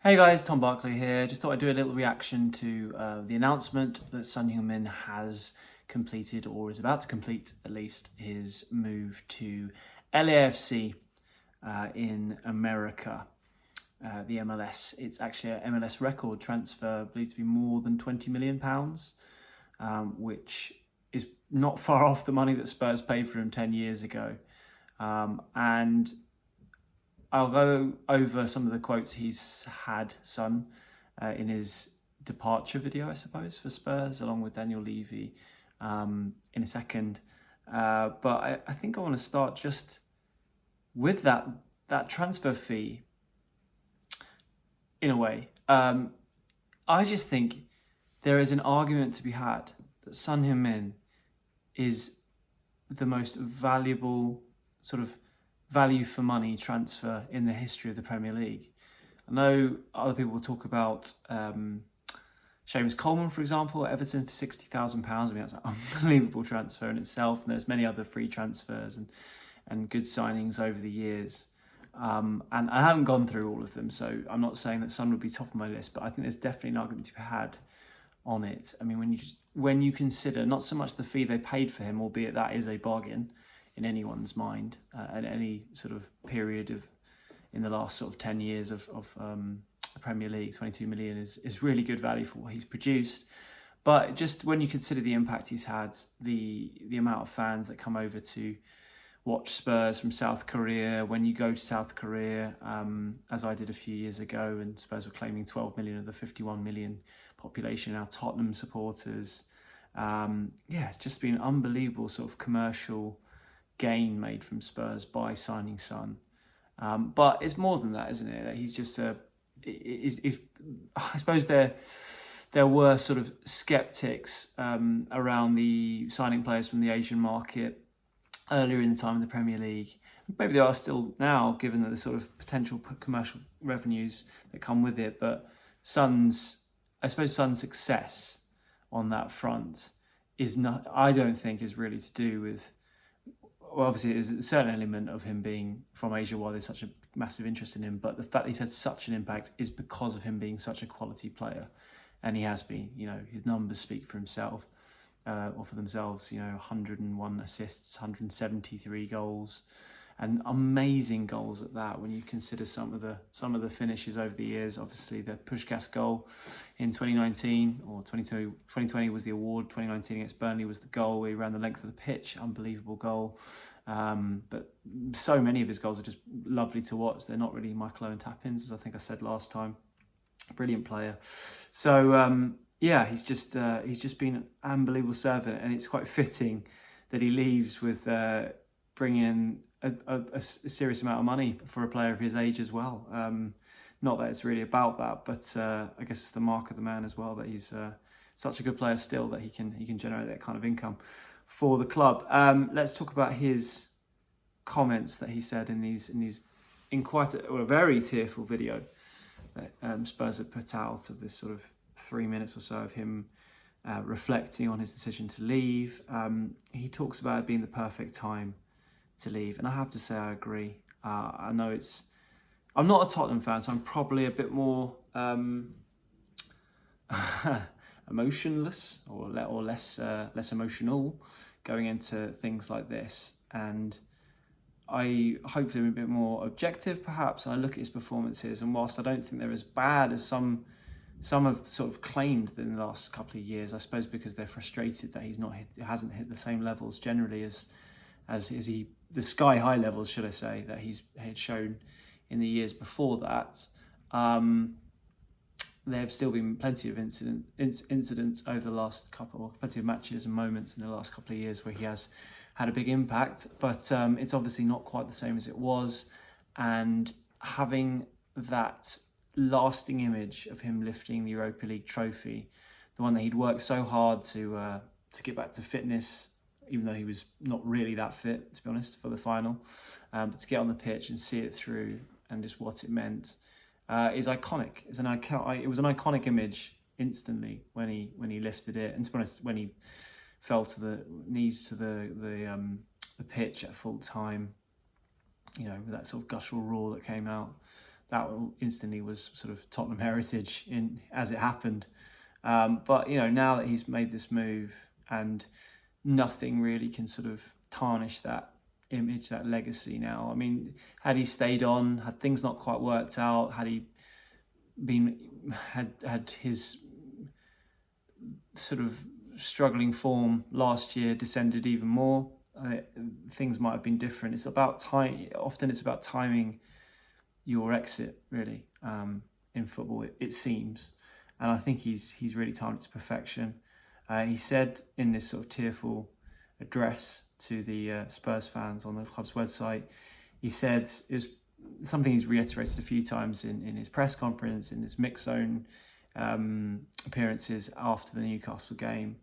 Hey guys, Tom Barclay here. Just thought I'd do a little reaction to the announcement that Son Heung-min has completed, or is about to complete at least, his move to LAFC in America, the MLS. It's actually an MLS record transfer, believed to be more than £20 million, which is not far off the money that Spurs paid for him 10 years ago. And I'll go over some of the quotes he's had, Son, in his departure video, I suppose, for Spurs, along with Daniel Levy, in a second. But I think I want to start just with that transfer fee, in a way. I just think there is an argument to be had that Son Heung-min is the most valuable sort of value for money transfer in the history of the Premier League. I know other people will talk about Seamus Coleman, for example, at Everton for £60,000. I mean, that's an unbelievable transfer in itself. And there's many other free transfers and good signings over the years. And I haven't gone through all of them, so I'm not saying that Son would be top of my list, but I think there's definitely an argument to be had on it. I mean, when you consider not so much the fee they paid for him, albeit that is a bargain in anyone's mind, at any sort of period in the last sort of 10 years of the Premier League, 22 million is really good value for what he's produced. But just when you consider the impact he's had, the amount of fans that come over to watch Spurs from South Korea, when you go to South Korea, as I did a few years ago, and Spurs were claiming 12 million of the 51 million population, now Tottenham supporters. It's just been an unbelievable sort of commercial gain made from Spurs by signing Son. But it's more than that, isn't it? He's just I suppose there were sort of skeptics around the signing players from the Asian market earlier in the time of the Premier League. Maybe there are still now, given that the sort of potential commercial revenues that come with it. But Son's success on that front is not, I don't think, is really to do with, well, obviously there's a certain element of him being from Asia why there's such a massive interest in him, but the fact that he's had such an impact is because of him being such a quality player. And he has been. His numbers speak for himself, or for themselves. 101 assists, 173 goals, and amazing goals at that. When you consider some of the finishes over the years, obviously the Puskás goal in 2019 or 2020 was the award. 2019 against Burnley was the goal where he ran the length of the pitch, unbelievable goal. But so many of his goals are just lovely to watch. They're not really Michael Owen tap-ins, as I think I said last time. Brilliant player. So he's just been an unbelievable servant, and it's quite fitting that he leaves with bringing in a serious amount of money for a player of his age as well. Not that it's really about that, but I guess it's the mark of the man as well, that he's such a good player still, that he can generate that kind of income for the club. Let's talk about his comments that he said in quite a very tearful video that Spurs had put out, of this sort of 3 minutes or so of him reflecting on his decision to leave. He talks about it being the perfect time to leave, and I have to say I agree. I know I'm not a Tottenham fan, so I'm probably a bit more emotionless or less emotional going into things like this, and I hopefully am a bit more objective perhaps. I look at his performances, and whilst I don't think they're as bad as some have sort of claimed in the last couple of years, I suppose because they're frustrated that hasn't hit the same levels generally as the sky high levels, should I say, that he had shown in the years before that. There have still been plenty of incidents over the last plenty of matches and moments in the last couple of years where he has had a big impact, but it's obviously not quite the same as it was. And having that lasting image of him lifting the Europa League trophy, the one that he'd worked so hard to get back to fitness, even though he was not really that fit, to be honest, for the final, but to get on the pitch and see it through, and just what it meant, is iconic. It was an iconic image instantly when he lifted it, and to be honest, when he fell to the knees to the pitch at full time, with that sort of guttural roar that came out that instantly was sort of Tottenham heritage as it happened. But now that he's made this move, and nothing really can sort of tarnish that image, that legacy now. I mean, had he stayed on, had things not quite worked out, had he had his sort of struggling form last year descended even more, things might have been different. It's about time. Often it's about timing your exit, really, in football. It seems, and I think he's really timed it to perfection. He said in this sort of tearful address to the Spurs fans on the club's website, he said it was something he's reiterated a few times in his press conference, in his mix zone appearances after the Newcastle game.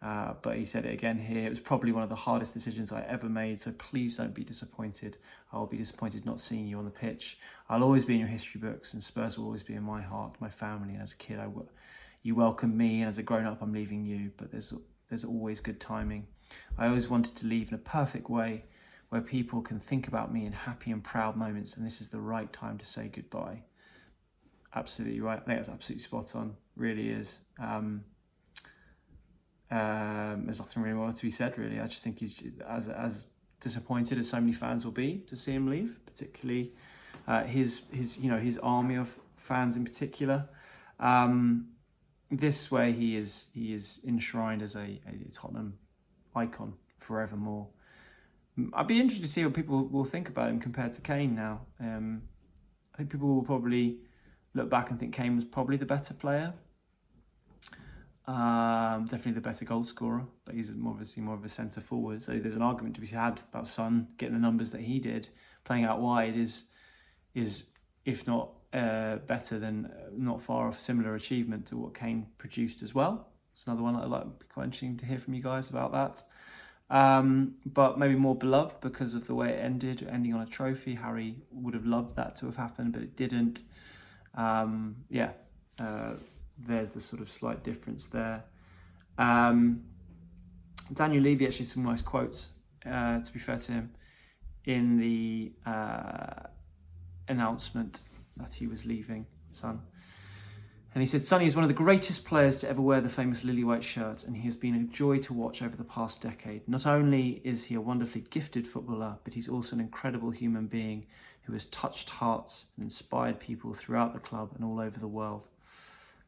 But he said it again here. It was probably one of the hardest decisions I ever made, so please don't be disappointed. I will be disappointed not seeing you on the pitch. I'll always be in your history books, and Spurs will always be in my heart, my family, and as a kid, you welcomed me, and as a grown-up, I'm leaving you, but there's always good timing. I always wanted to leave in a perfect way, where people can think about me in happy and proud moments, and this is the right time to say goodbye. Absolutely right. I think that's absolutely spot on. Really is. There's nothing really more to be said, really. I just think he's as disappointed as so many fans will be to see him leave, particularly his army of fans in particular. This way, he is enshrined as a Tottenham icon forevermore. I'd be interested to see what people will think about him compared to Kane now. I think people will probably look back and think Kane was probably the better player. Definitely the better goal scorer, but he's obviously more of a centre forward. So there's an argument to be had about Son getting the numbers that he did, playing out wide is if not better, then not far off similar achievement to what Kane produced as well. It's another one I'd like, be quite interesting to hear from you guys about that. But maybe more beloved because of the way it ended, ending on a trophy. Harry would have loved that to have happened, but it didn't. There's the sort of slight difference there. Daniel Levy actually some nice quotes, to be fair to him, in the announcement that he was leaving Son. And he said, Sonny is one of the greatest players to ever wear the famous lily white shirt, and he has been a joy to watch over the past decade. Not only is he a wonderfully gifted footballer, but he's also an incredible human being who has touched hearts and inspired people throughout the club and all over the world.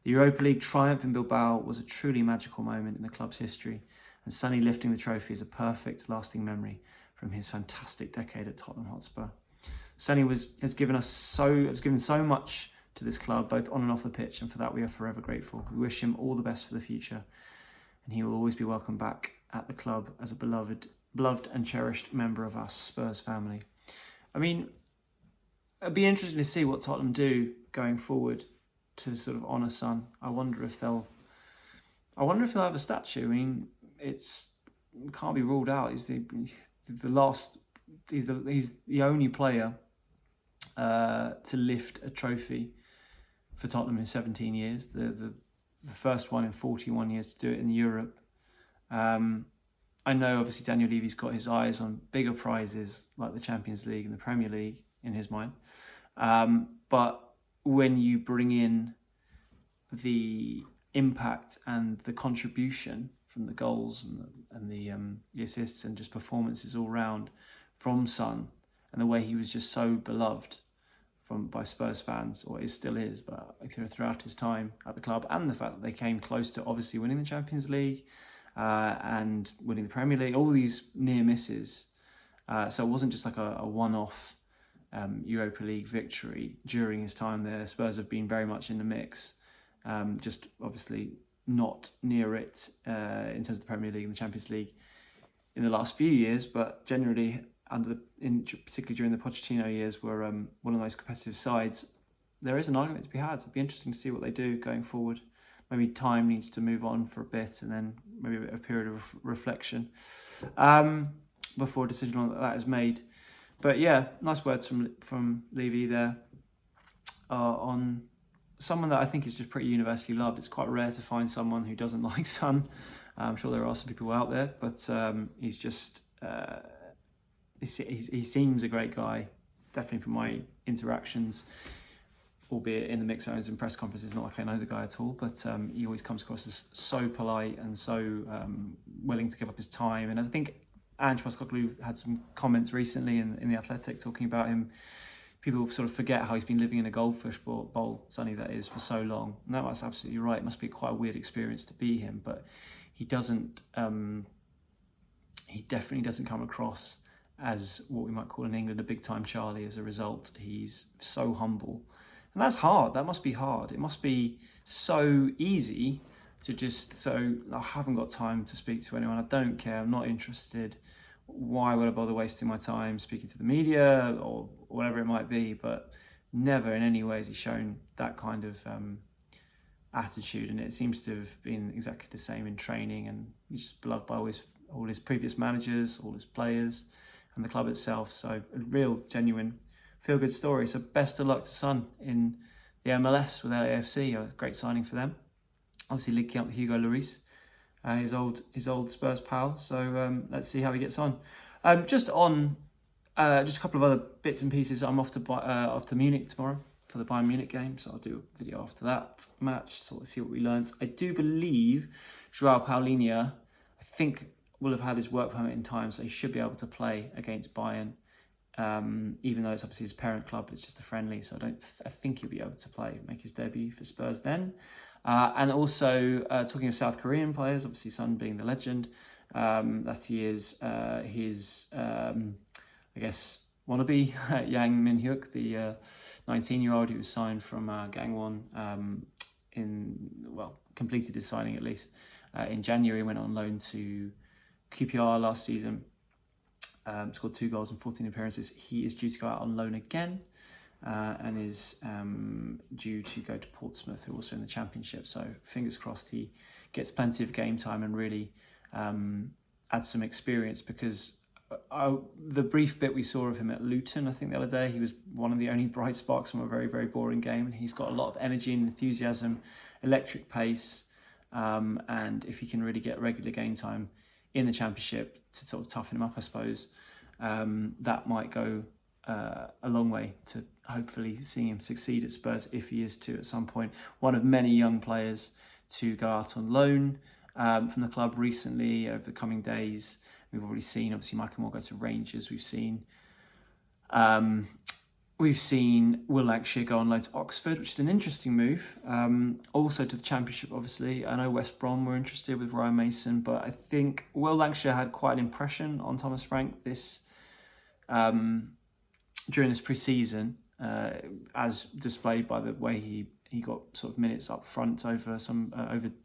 The Europa League triumph in Bilbao was a truly magical moment in the club's history, and Sonny lifting the trophy is a perfect, lasting memory from his fantastic decade at Tottenham Hotspur. Sonny has given so much to this club, both on and off the pitch, and for that we are forever grateful. We wish him all the best for the future, and he will always be welcome back at the club as a beloved and cherished member of our Spurs family. I mean, it'd be interesting to see what Tottenham do going forward to sort of honour Son. I wonder if he'll have a statue. I mean, it can't be ruled out. He's the only player to lift a trophy for Tottenham in 17 years. The first one in 41 years to do it in Europe. I know obviously Daniel Levy's got his eyes on bigger prizes like the Champions League and the Premier League in his mind. But when you bring in the impact and the contribution from the goals and the assists and just performances all round from Son, and the way he was just so beloved by Spurs fans, or it still is, but throughout his time at the club, and the fact that they came close to obviously winning the Champions League and winning the Premier League, all these near misses. So it wasn't just like a one-off Europa League victory during his time there. Spurs have been very much in the mix, just obviously not near it in terms of the Premier League and the Champions League in the last few years, but generally particularly during the Pochettino years, were one of the most competitive sides. There is an argument to be had. It'd be interesting to see what they do going forward. Maybe time needs to move on for a bit, and then maybe a period of reflection before a decision on that is made. But yeah, nice words from Levy there on someone that I think is just pretty universally loved. It's quite rare to find someone who doesn't like Son. I'm sure there are some people out there, but he's just he seems a great guy. Definitely from my interactions albeit in the mix zones and press conferences, not like I know the guy at all, but he always comes across as so polite and so willing to give up his time. And I think Ange Postecoglou had some comments recently in The Athletic talking about him. People sort of forget how he's been living in a goldfish bowl, Sonny, that is, for so long. And that's absolutely right. It must be quite a weird experience to be him, but he doesn't. He definitely doesn't come across as what we might call in England a big-time Charlie. As a result, he's so humble. And that's hard. That must be hard. It must be so easy to just, so I haven't got time to speak to anyone. I don't care. I'm not interested. Why would I bother wasting my time speaking to the media or whatever it might be? But never in any way has he shown that kind of attitude. And it seems to have been exactly the same in training. And he's just beloved by all his previous managers, all his players, and the club itself. So a real, genuine, feel-good story. So best of luck to Son in the MLS with LAFC. A great signing for them. Obviously linking up with Hugo Lloris, his old Spurs pal. So let's see how he gets on. Just a couple of other bits and pieces. I'm off to Munich tomorrow for the Bayern Munich game, so I'll do a video after that match. So let's see what we learned. I do believe Joao Paulinho, I think, will have had his work permit in time, so he should be able to play against Bayern. Even though it's obviously his parent club, it's just a friendly, so I think he'll be able to make his debut for Spurs then. And also, talking of South Korean players, obviously Son being the legend that he is, his, I guess, wannabe, Yang Min-hyuk, the 19-year-old who was signed from Gangwon completed his signing at least in January, went on loan to QPR last season, scored 2 goals in 14 appearances. He is due to go out on loan again and is due to go to Portsmouth, who are also in the Championship. So fingers crossed he gets plenty of game time and really adds some experience, because the brief bit we saw of him at Luton, I think the other day, he was one of the only bright sparks from a very, very boring game. And he's got a lot of energy and enthusiasm, electric pace, and if he can really get regular game time in the Championship to sort of toughen him up, I suppose, that might go a long way to hopefully seeing him succeed at Spurs, if he is to at some point. One of many young players to go out on loan from the club recently over the coming days. We've already seen, obviously, Michael Moore go to Rangers. We've seen Will Lancashire go on loan to Oxford, which is an interesting move. Also to the Championship, obviously. I know West Brom were interested with Ryan Mason, but I think Will Lancashire had quite an impression on Thomas Frank during this pre-season, as displayed by the way he got sort of minutes up front over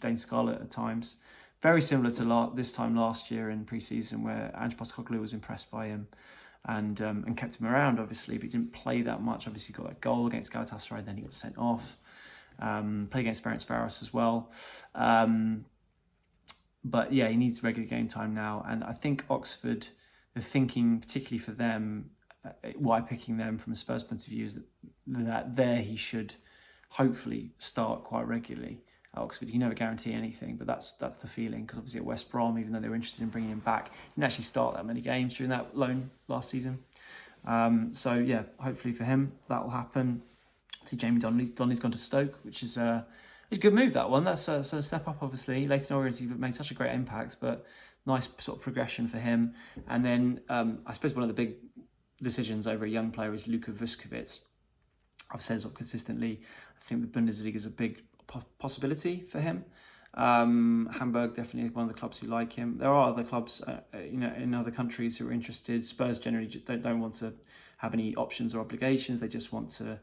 Dane Scarlett at times. Very similar to this time last year in pre-season, where Ange Postecoglou was impressed by him and kept him around, obviously, but he didn't play that much. Obviously, he got that goal against Galatasaray, then he got sent off. Played against Ferencvaros as well. But yeah, he needs regular game time now. And I think Oxford, the thinking, particularly for them, why picking them from a Spurs point of view, is that there he should hopefully start quite regularly. At Oxford, you never guarantee anything, but that's the feeling, because obviously at West Brom, even though they were interested in bringing him back, he didn't actually start that many games during that loan last season. So yeah, hopefully for him that will happen. See, Jamie Donnelly's gone to Stoke, which is a good move. That one, that's a step up. Obviously, Leighton Orient made such a great impact, but nice sort of progression for him. And then I suppose one of the big decisions over a young player is Luca Vuskovich. I've said sort of consistently, I think the Bundesliga is a big possibility for him. Hamburg definitely one of the clubs who like him. There are other clubs, in other countries who are interested. Spurs generally don't want to have any options or obligations. They just want to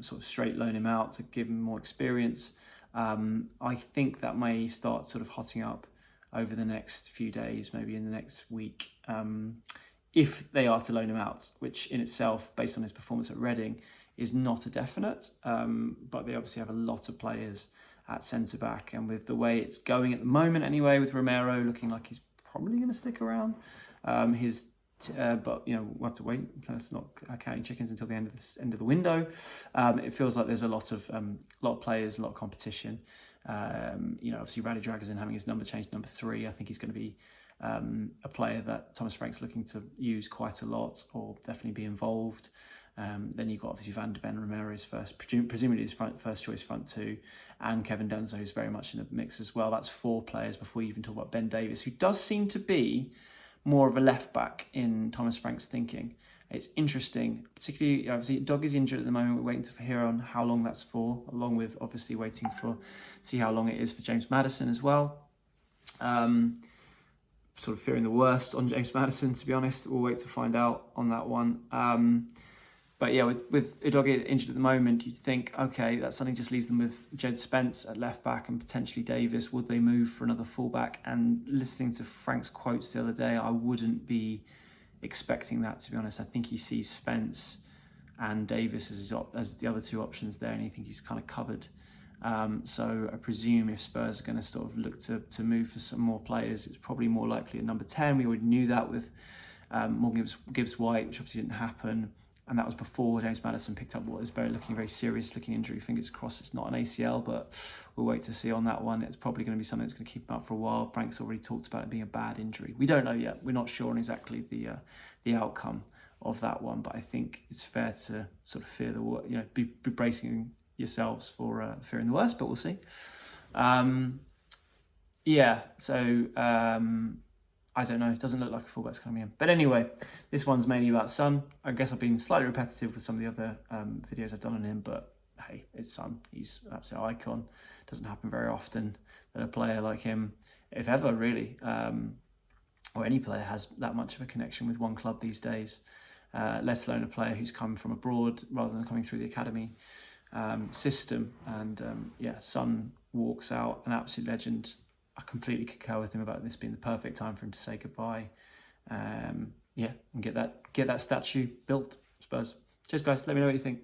sort of straight loan him out to give him more experience. I think that may start sort of hotting up over the next few days, maybe in the next week, if they are to loan him out, which in itself, based on his performance at Reading, is not a definite, but they obviously have a lot of players at centre-back, and with the way it's going at the moment anyway, with Romero looking like he's probably going to stick around, but we'll have to wait. Let's not counting chickens until the end of the window. It feels like there's a lot of players, a lot of competition. Obviously Rally Dragazin having his number changed to number 3. I think he's going to be a player that Thomas Frank's looking to use quite a lot, or definitely be involved. Then you've got obviously Van de Ven, Romero's presumably his first choice front two, and Kevin Denzo, who's very much in the mix as well. That's 4 players before you even talk about Ben Davies, who does seem to be more of a left back in Thomas Frank's thinking. It's interesting, particularly obviously Dog is injured at the moment. We're waiting to hear on how long that's for, along with obviously waiting for see how long it is for James Maddison as well. Sort of fearing the worst on James Maddison, to be honest. We'll wait to find out on that one. But yeah, with Udogie injured at the moment, you'd think, okay, that suddenly just leaves them with Jed Spence at left back and potentially Davis. Would they move for another fullback? And listening to Frank's quotes the other day, I wouldn't be expecting that, to be honest. I think he sees Spence and Davis as the other 2 options there, and I think he's kind of covered. So I presume if Spurs are going to sort of look to move for some more players, it's probably more likely at number 10. We already knew that with Morgan Gibbs-White, which obviously didn't happen. And that was before James Maddison picked up what is looking very serious looking injury. Fingers crossed it's not an ACL, but we'll wait to see on that one. It's probably going to be something that's going to keep him out for a while. Frank's already talked about it being a bad injury. We don't know yet. We're not sure on exactly the outcome of that one, but I think it's fair to sort of fear the worst, be bracing yourselves for fearing the worst, but we'll see. I don't know. It doesn't look like a fullback's coming in. But anyway, this one's mainly about Son. I guess I've been slightly repetitive with some of the other videos I've done on him, but hey, it's Son. He's an absolute icon. Doesn't happen very often that a player like him, if ever really, or any player has that much of a connection with one club these days, let alone a player who's come from abroad rather than coming through the academy system. And Son walks out an absolute legend. I completely concur with him about this being the perfect time for him to say goodbye. And get that statue built, Spurs. Cheers, guys. Let me know what you think.